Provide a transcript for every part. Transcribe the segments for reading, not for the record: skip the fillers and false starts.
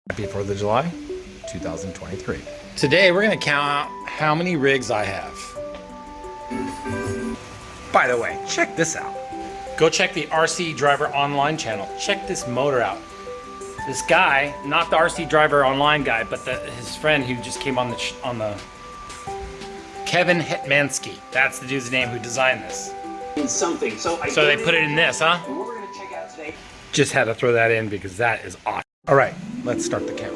Happy 4th of July, 2023. Today we're gonna count how many rigs I have. By the way, check this out. Go check the RC Driver Online channel. Check this motor out. This guy, not the RC Driver Online guy, but his friend who just came on the Kevin Hetmansky. That's the dude's name who designed this. Something. So they put it in this, huh? What we're gonna check out today. Just had to throw that in because that is awesome. All right, let's start the count.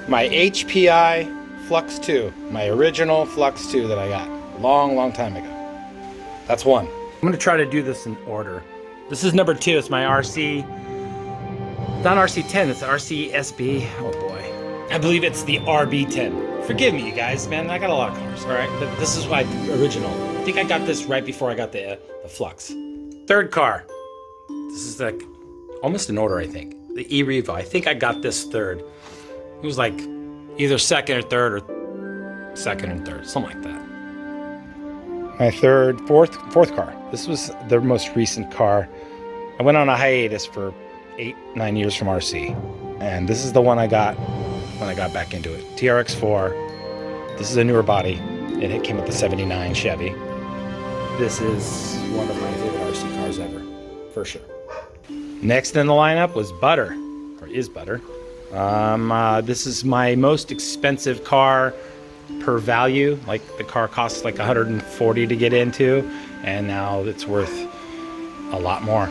My HPI Flux 2, my original Flux 2 that I got a long time ago. That's one. I'm gonna try to do this in order. This is number 2, it's my RC. It's not RC10, it's RC SB. Oh boy. I believe it's the RB10. Forgive me, you guys, man, I got a lot of cars, all right? But this is my original. I think I got this right before I got the Flux. Third car. This is like almost in order, I think. The E-Revo, I think I got this third. It was like either second or third or second and third, something like that. My fourth car. This was the most recent car. I went on a hiatus for 8-9 years from RC. And this is the one I got when I got back into it. TRX4. This is a newer body. It came with the 79 Chevy. This is one of my favorite RC cars ever, for sure. Next in the lineup was Butter, or is Butter. This is my most expensive car per value. Like the car costs like $140 to get into, and now it's worth a lot more.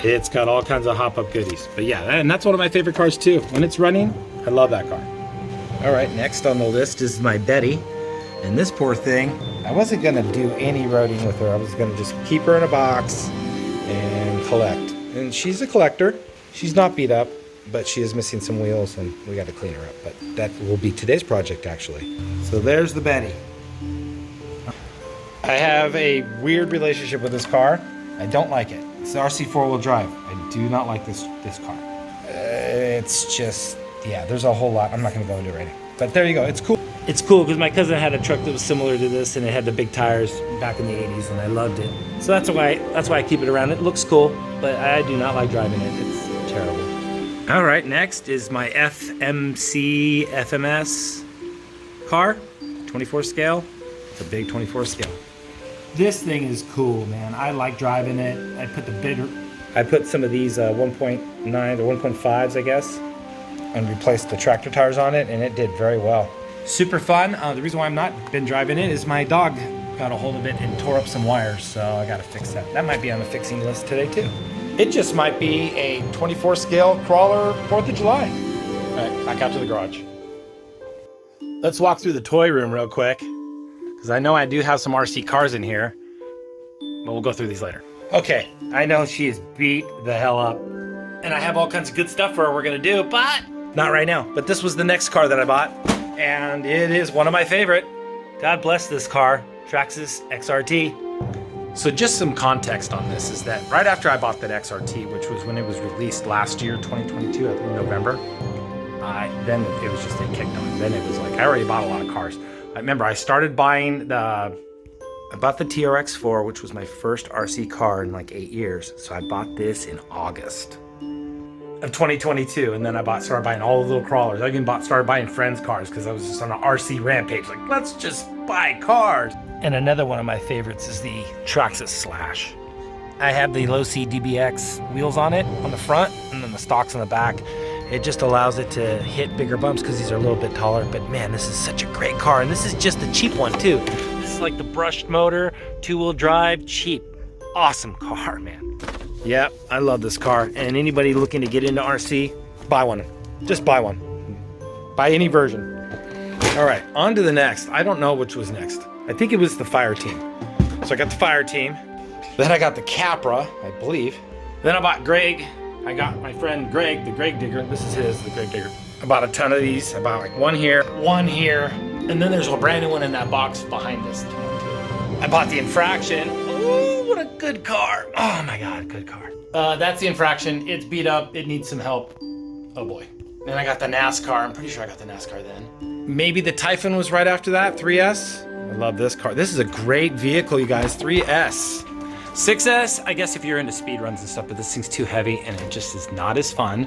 It's got all kinds of hop-up goodies. But yeah, and that's one of my favorite cars too. When it's running, I love that car. All right, next on the list is my Betty. And this poor thing, I wasn't gonna do any roading with her. I was gonna just keep her in a box and collect. And she's a collector. She's not beat up, but she is missing some wheels and we got to clean her up. But that will be today's project actually. So there's the Betty. I have a weird relationship with this car. I don't like it. It's the RC 4-wheel drive. I do not like this car. It's just, yeah, there's a whole lot. I'm not gonna go into it right now. But there you go, it's cool. It's cool because my cousin had a truck that was similar to this and it had the big tires back in the 80s and I loved it. So that's why I keep it around. It looks cool, but I do not like driving it. It's terrible. All right, next is my FMC FMS car, 24 scale. It's a big 24 scale. This thing is cool, man. I like driving it. I put some of these 1.9 or 1.5s, I guess, and replaced the tractor tires on it and it did very well. Super fun. The reason why I've not been driving it is my dog got a hold of it and tore up some wires, so I gotta fix that. That might be on the fixing list today too. It just might be a 24 scale crawler 4th of July. All right, back out to the garage. Let's walk through the toy room real quick, because I know I do have some RC cars in here, but we'll go through these later. Okay, I know she is beat the hell up, and I have all kinds of good stuff for her we're gonna do, but not right now. But this was the next car that I bought. And it is one of my favorite. God bless this car, Traxxas XRT. So just some context on this is that right after I bought that XRT, which was when it was released last year, 2022, I think November, then it was just, it kicked on. Then it was like, I already bought a lot of cars. I remember I started buying I bought the TRX4, which was my first RC car in like 8 years. So I bought this in August of 2022, and then I started buying all the little crawlers. I even started buying friends' cars because I was just on an RC rampage, like, let's just buy cars. And another one of my favorites is the Traxxas Slash. I have the low C DBX wheels on it on the front, and then the stocks on the back. It just allows it to hit bigger bumps because these are a little bit taller, but man, this is such a great car, and this is just the cheap one too. This is like the brushed motor, 2-wheel drive, cheap. Awesome car, man. Yep, I love this car. And anybody looking to get into RC, buy one. Just buy one. Buy any version. All right, on to the next. I don't know which was next. I think it was the Fire Team. So I got the Fire Team. Then I got the Capra, I believe. Then I bought Greg. I got my friend Greg, the Greg Digger. This is his, the Greg Digger. I bought a ton of these. I bought like one here, and then there's a brand new one in that box behind us. I bought the Infraction. Ooh, what a good car. Oh my God, good car. That's the Infraction. It's beat up. It needs some help. Oh boy. Then I got the NASCAR. I'm pretty sure I got the NASCAR then. Maybe the Typhon was right after that, 3S. I love this car. This is a great vehicle, you guys, 3S. 6S, I guess if you're into speed runs and stuff, but this thing's too heavy and it just is not as fun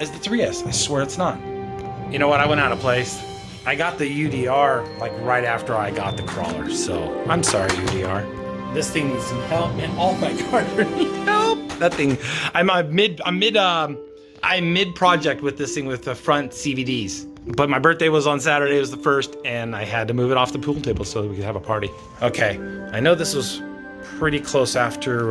as the 3S. I swear it's not. You know what? I went out of place. I got the UDR like right after I got the crawler, so I'm sorry, UDR. This thing needs some help, and all my cars need help. That thing, I'm mid project with this thing with the front CVDs. But my birthday was on Saturday, it was the 1st, and I had to move it off the pool table so that we could have a party. Okay, I know this was pretty close after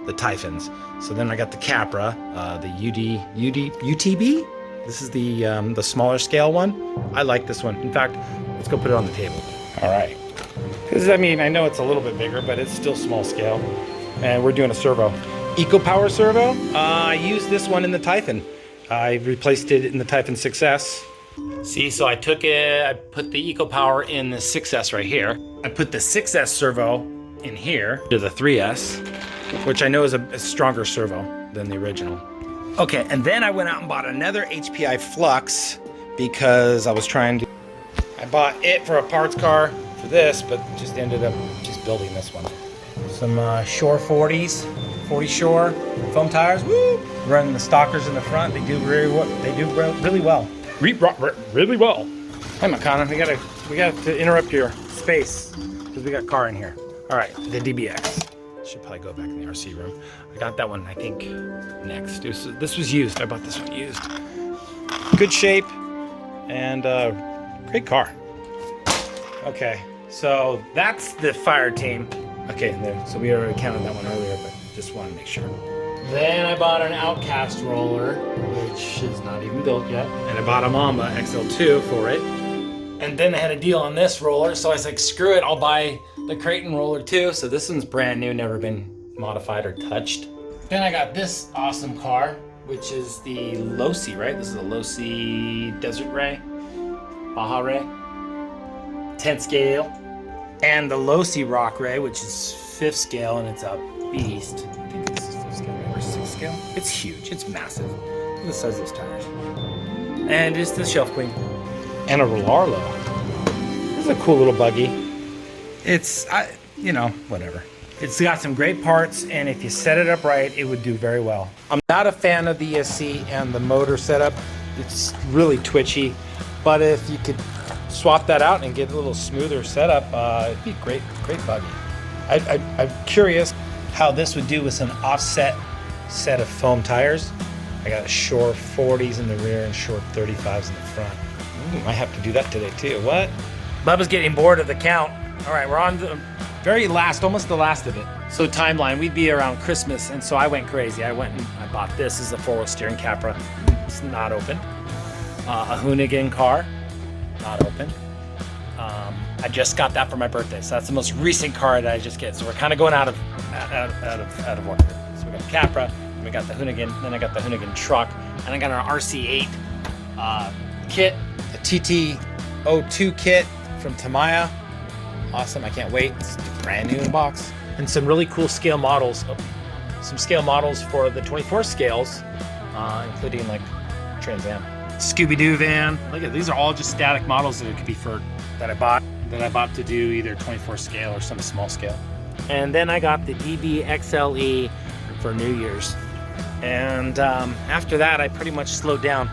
the Typhons. So then I got the Capra, the UTB. This is the smaller scale one. I like this one. In fact, let's go put it on the table. All right. Because I mean, I know it's a little bit bigger, but it's still small scale. And we're doing a servo. EcoPower servo. I used this one in the Typhon. I replaced it in the Typhon 6S. See, so I took it, I put the EcoPower in the 6S right here. I put the 6S servo in here to the 3S, which I know is a stronger servo than the original. Okay, and then I went out and bought another HPI Flux because I was trying to, I bought it for a parts car for this, but just ended up just building this one. Some Shore 40s, 40 Shore foam tires. Woo! Running the Stalkers in the front. They do really well. Really well. Really well. Hey, Makana, we got to interrupt your space because we got a car in here. All right, the DBX. Should probably go back in the RC room. I got that one, I think, next. This was used. I bought this one used. Good shape and great car. Okay, so that's the fire team. Okay, there. So we already counted that one earlier, but just want to make sure. Then I bought an Outcast roller, which is not even built yet. And I bought a Mamba XL2 for it. And then I had a deal on this roller, so I was like, screw it, I'll buy the Creighton roller too. So this one's brand new, never been modified or touched. Then I got this awesome car, which is the Losi, right? This is a Losi Desert Ray, Baja Ray, 10th scale. And the Losi Rock Ray, which is 5th scale, and it's a beast. I think this is 5th scale or 6th scale. It's huge, it's massive. Look at the size of those tires. And it's the Shelf Queen. And a Rolarlo. This is a cool little buggy. It's, you know, whatever. It's got some great parts, and if you set it up right, it would do very well. I'm not a fan of the ESC and the motor setup. It's really twitchy, but if you could swap that out and get a little smoother setup, it'd be a great buggy. I'm curious how this would do with some offset set of foam tires. I got Shore 40s in the rear and Shore 35s in the front. Might have to do that today too. What? Bubba's getting bored of the count. All right, we're on the very last, almost the last of it. So timeline, we'd be around Christmas, and so I went crazy. I went and I bought this. This is a 4-wheel steering Capra. It's not open. A Hoonigan car, not open. I just got that for my birthday, so that's the most recent car that I just get. So we're kind of going out of order. So we got Capra, and we got the Hoonigan, then I got the Hoonigan truck, and I got an RC8 kit, a TT02 kit from Tamiya. Awesome, I can't wait. It's brand new in the box. And some really cool scale models. Some scale models for the 24 scales, including like Trans Am. Scooby-Doo van. Look at these are all just static models that it could be for that I bought to do either 24 scale or some small scale. And then I got the DB XLE for New Year's. And after that, I pretty much slowed down.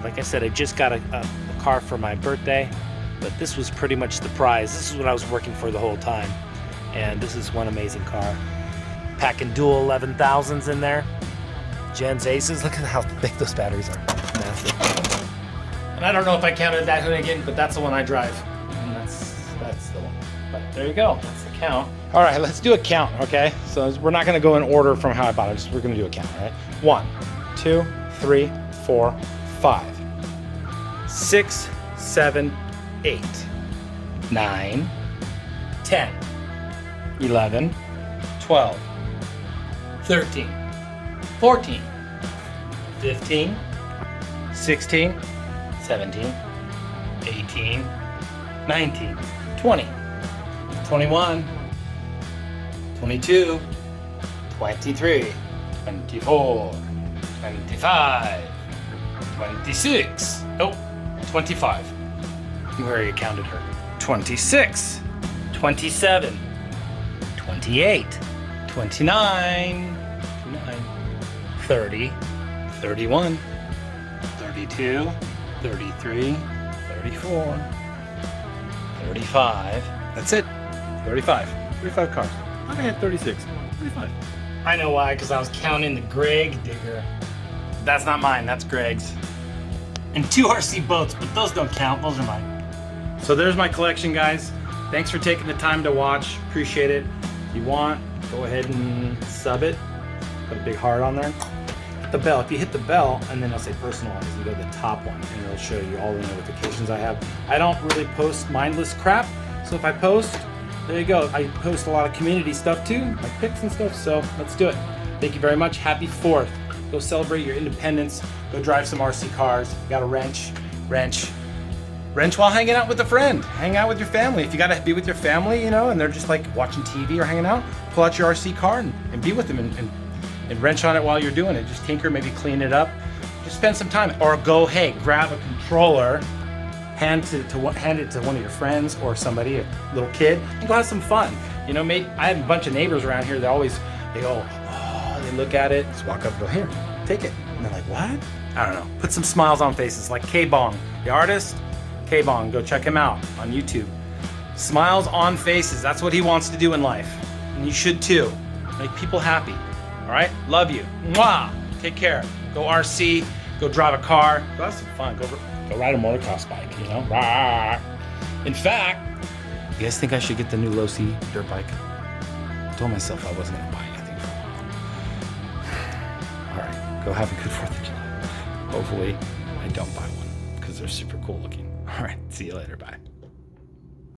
Like I said, I just got a car for my birthday, but this was pretty much the prize. This is what I was working for the whole time. And this is one amazing car. Packing dual 11,000s in there. Gens Aces, look at how big those batteries are. Massive. And I don't know if I counted that Hoonigan, but that's the one I drive. And that's the one. But there you go, that's the count. All right, let's do a count, okay? So we're not gonna go in order from how I bought it, we're gonna do a count, all right? 1, 2, 3, 4, 5, 6, 7, 8, 9, 10, 11, 12, 13, 14, 15, 16, 17, 18, 19, 20, 21, 22, 23, 24, 25, 26, oh, 25. We already counted her. 26, 27, 28, 29, 30, 31, 32, 33, 34, 35. That's it. 35. 35 cars. I think I had 36. 35. I know why, because I was counting the Greg Digger. That's not mine, that's Greg's. And 2 RC boats, but those don't count. Those are mine. So there's my collection, guys. Thanks for taking the time to watch. Appreciate it. If you want, go ahead and sub it. Put a big heart on there. Hit the bell. If you hit the bell, and then it'll say personalize, you go to the top one, and it'll show you all the notifications I have. I don't really post mindless crap, so if I post, there you go. I post a lot of community stuff too, like pics and stuff, so let's do it. Thank you very much. Happy 4th. Go celebrate your independence. Go drive some RC cars. If you got a wrench while hanging out with a friend. Hang out with your family. If you got to be with your family, you know, and they're just like watching TV or hanging out, pull out your RC car and be with them and wrench on it while you're doing it. Just tinker, maybe clean it up. Just spend some time. Or go, hey, grab a controller, hand it to one of your friends or somebody, a little kid, and go have some fun. You know, I have a bunch of neighbors around here that they go, oh, they look at it, just walk up and go, here, take it. And they're like, what? I don't know. Put some smiles on faces, like K-Bong, the artist. K-Bong, go check him out on YouTube. Smiles on faces, that's what he wants to do in life. And you should too. Make people happy. All right? Love you. Mwah! Take care. Go RC, go drive a car, go have some fun. Go ride a motocross bike, you know? Rah. In fact, you guys think I should get the new Losi dirt bike? I told myself I wasn't gonna buy anything for a while. All right, go have a good 4th of July. Hopefully, I don't buy one because they're super cool looking. All right, see you later. Bye.